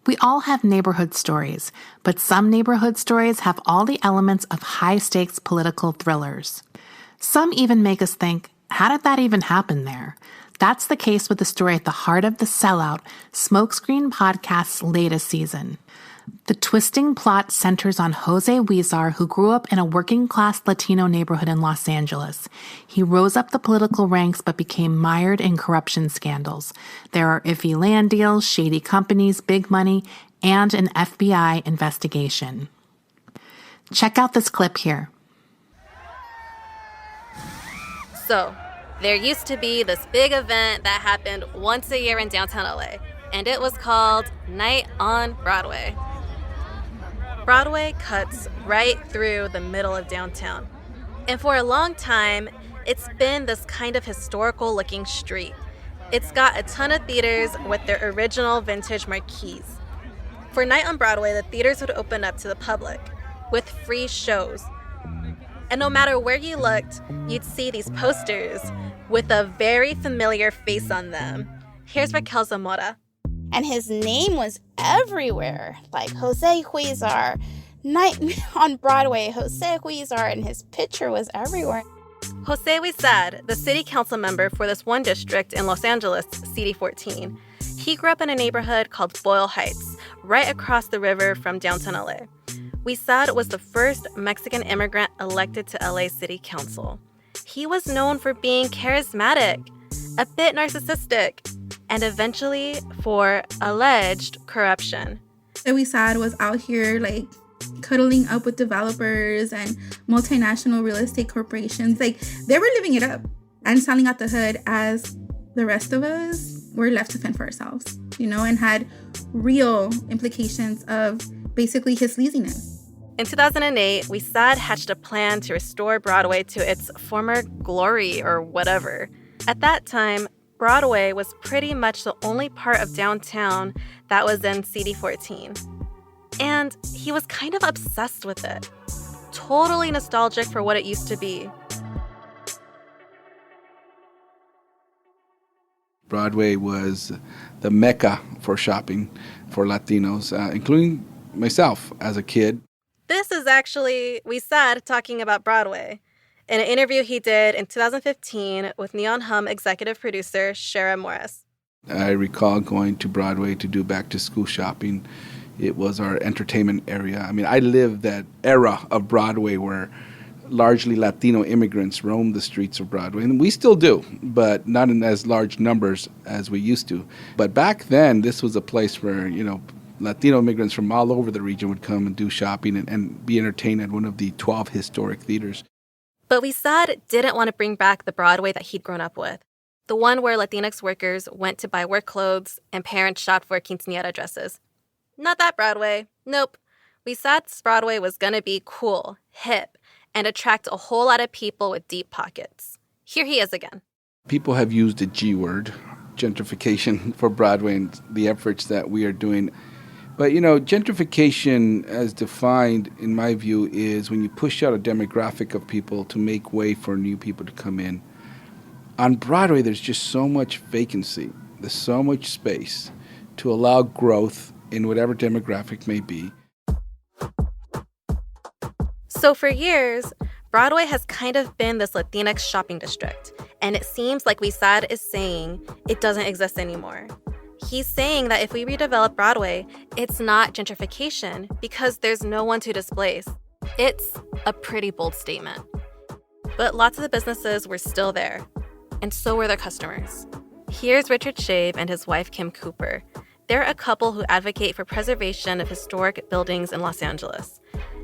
We all have neighborhood stories, but some neighborhood stories have all the elements of high-stakes political thrillers. Some even make us think, how did that even happen there? That's the case with the story at the heart of The Sellout, Smokescreen Podcast's latest season. The twisting plot centers on Jose Huizar, who grew up in a working-class Latino neighborhood in Los Angeles. He rose up the political ranks but became mired in corruption scandals. There are iffy land deals, shady companies, big money, and an FBI investigation. Check out this clip here. So, there used to be this big event that happened once a year in downtown LA, and it was called Night on Broadway. Broadway cuts right through the middle of downtown. And for a long time, it's been this kind of historical-looking street. It's got a ton of theaters with their original vintage marquees. For Night on Broadway, the theaters would open up to the public with free shows. And no matter where you looked, you'd see these posters with a very familiar face on them. Here's Raquel Zamora. And his name was everywhere, like Jose Huizar, Night on Broadway, Jose Huizar, and his picture was everywhere. Jose Huizar, the city council member for this one district in Los Angeles, CD14, he grew up in a neighborhood called Boyle Heights, right across the river from downtown LA. Huizar was the first Mexican immigrant elected to LA City Council. He was known for being charismatic, a bit narcissistic, and eventually for alleged corruption. Huizar was out here cuddling up with developers and multinational real estate corporations. They were living it up and selling out the hood as the rest of us were left to fend for ourselves, and had real implications of basically his sleaziness. In 2008, Huizar hatched a plan to restore Broadway to its former glory or whatever. At that time, Broadway was pretty much the only part of downtown that was in CD14. And he was kind of obsessed with it. Totally nostalgic for what it used to be. Broadway was the mecca for shopping for Latinos, including myself as a kid. This is actually Huizar talking about Broadway in an interview he did in 2015 with Neon Hum executive producer Shara Morris. I recall going to Broadway to do back-to-school shopping. It was our entertainment area. I mean, I lived that era of Broadway where largely Latino immigrants roamed the streets of Broadway. And we still do, but not in as large numbers as we used to. But back then, this was a place where, Latino immigrants from all over the region would come and do shopping and be entertained at one of the 12 historic theaters. But Huizar didn't want to bring back the Broadway that he'd grown up with, the one where Latinx workers went to buy work clothes and parents shopped for quinceañera dresses. Not that Broadway. Nope. Huizar's Broadway was going to be cool, hip, and attract a whole lot of people with deep pockets. Here he is again. People have used the G word, gentrification, for Broadway and the efforts that we are doing. But, gentrification, as defined, in my view, is when you push out a demographic of people to make way for new people to come in. On Broadway, there's just so much vacancy. There's so much space to allow growth in whatever demographic may be. So for years, Broadway has kind of been this Latinx shopping district, and it seems like Huizar is saying it doesn't exist anymore. He's saying that if we redevelop Broadway, it's not gentrification because there's no one to displace. It's a pretty bold statement. But lots of the businesses were still there, and so were their customers. Here's Richard Shave and his wife, Kim Cooper. They're a couple who advocate for preservation of historic buildings in Los Angeles.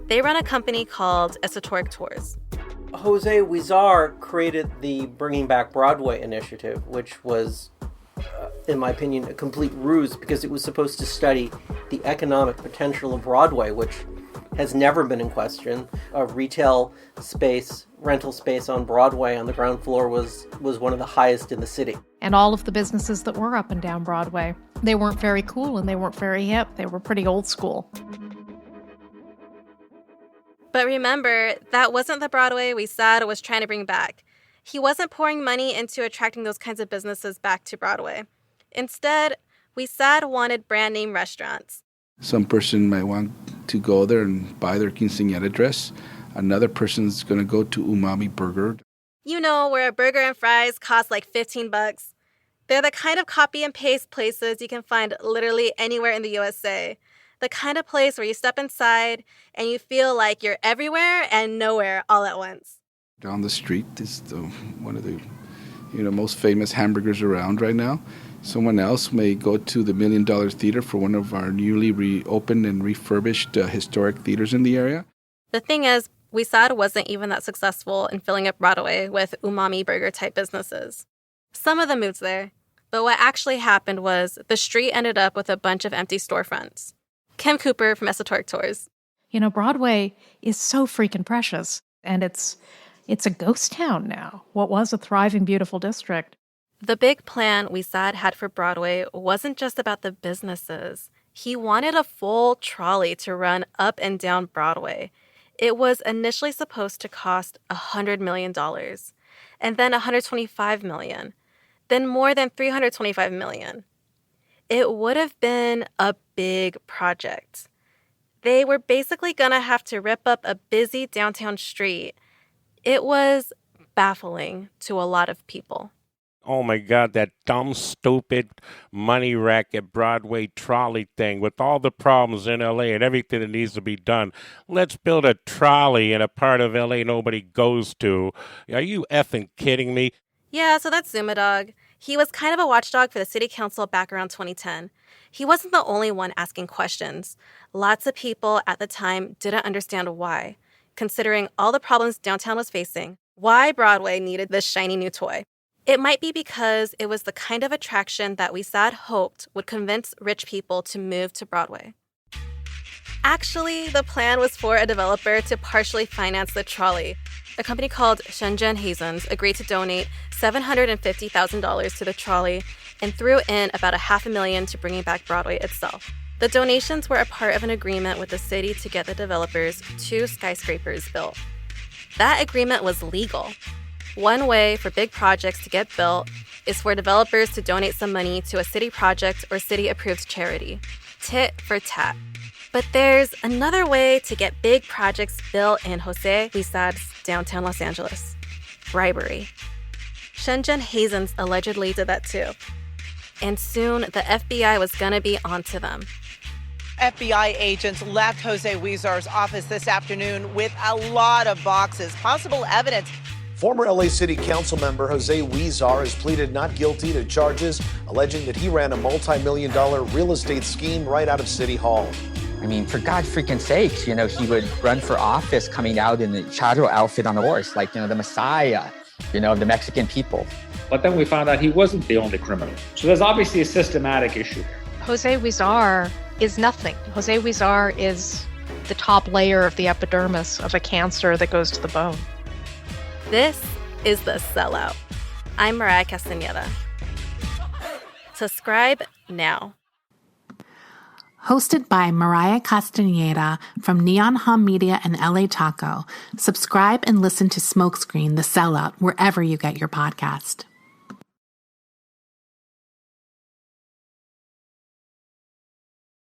They run a company called Esoteric Tours. Jose Huizar created the Bringing Back Broadway initiative, which was, in my opinion, a complete ruse because it was supposed to study the economic potential of Broadway, which has never been in question. A retail space, rental space on Broadway on the ground floor was one of the highest in the city. And all of the businesses that were up and down Broadway, they weren't very cool and they weren't very hip. They were pretty old school. But remember, that wasn't the Broadway Huizar was trying to bring back. He wasn't pouring money into attracting those kinds of businesses back to Broadway. Instead, Huizar wanted brand name restaurants. Some person might want to go there and buy their quinceañera dress. Another person's going to go to Umami Burger. You know, where a burger and fries cost like $15. They're the kind of copy and paste places you can find literally anywhere in the USA. The kind of place where you step inside and you feel like you're everywhere and nowhere all at once. Down the street is one of the most famous hamburgers around right now. Someone else may go to the $1 Million Theater for one of our newly reopened and refurbished historic theaters in the area. The thing is, WeSad wasn't even that successful in filling up Broadway with umami burger type businesses. Some of them moved there, but what actually happened was the street ended up with a bunch of empty storefronts. Kim Cooper from Esoteric Tours. You know, Broadway is so freaking precious, and it's a ghost town now. What was a thriving, beautiful district. The big plan WeSad had for Broadway wasn't just about the businesses. He wanted a full trolley to run up and down Broadway. It was initially supposed to cost $100 million, and then $125 million, then more than $325 million. It would have been a big project. They were basically gonna have to rip up a busy downtown street. It was baffling to a lot of people. Oh my God, that dumb, stupid money racket Broadway trolley thing with all the problems in LA and everything that needs to be done. Let's build a trolley in a part of LA nobody goes to. Are you effing kidding me? Yeah, so that's Zumadog. He was kind of a watchdog for the city council back around 2010. He wasn't the only one asking questions. Lots of people at the time didn't understand why, considering all the problems downtown was facing, why Broadway needed this shiny new toy. It might be because it was the kind of attraction that WeSad hoped would convince rich people to move to Broadway. Actually, the plan was for a developer to partially finance the trolley. A company called Shenzhen Hazens agreed to donate $750,000 to the trolley and threw in about $500,000 to bringing back Broadway itself. The donations were a part of an agreement with the city to get the developers 2 skyscrapers built. That agreement was legal. One way for big projects to get built is for developers to donate some money to a city project or city-approved charity. Tit for tat. But there's another way to get big projects built in Jose WeSad's downtown Los Angeles. Bribery. Shenzhen Hazens allegedly did that too. And soon, the FBI was gonna be onto them. FBI agents left Jose Huizar's office this afternoon with a lot of boxes, possible evidence. Former LA City Council member Jose Huizar has pleaded not guilty to charges alleging that he ran a multi-million-dollar real estate scheme right out of City Hall. I mean, for God's freaking sakes, he would run for office coming out in the charro outfit on a horse, like, the Messiah, of the Mexican people. But then we found out he wasn't the only criminal. So there's obviously a systematic issue here. Jose Huizar is nothing. Jose Huizar is the top layer of the epidermis of a cancer that goes to the bone. This is The Sellout. I'm Mariah Castañeda. Subscribe now. Hosted by Mariah Castañeda from Neon Hum Media and LA Taco. Subscribe and listen to Smokescreen, The Sellout, wherever you get your podcast.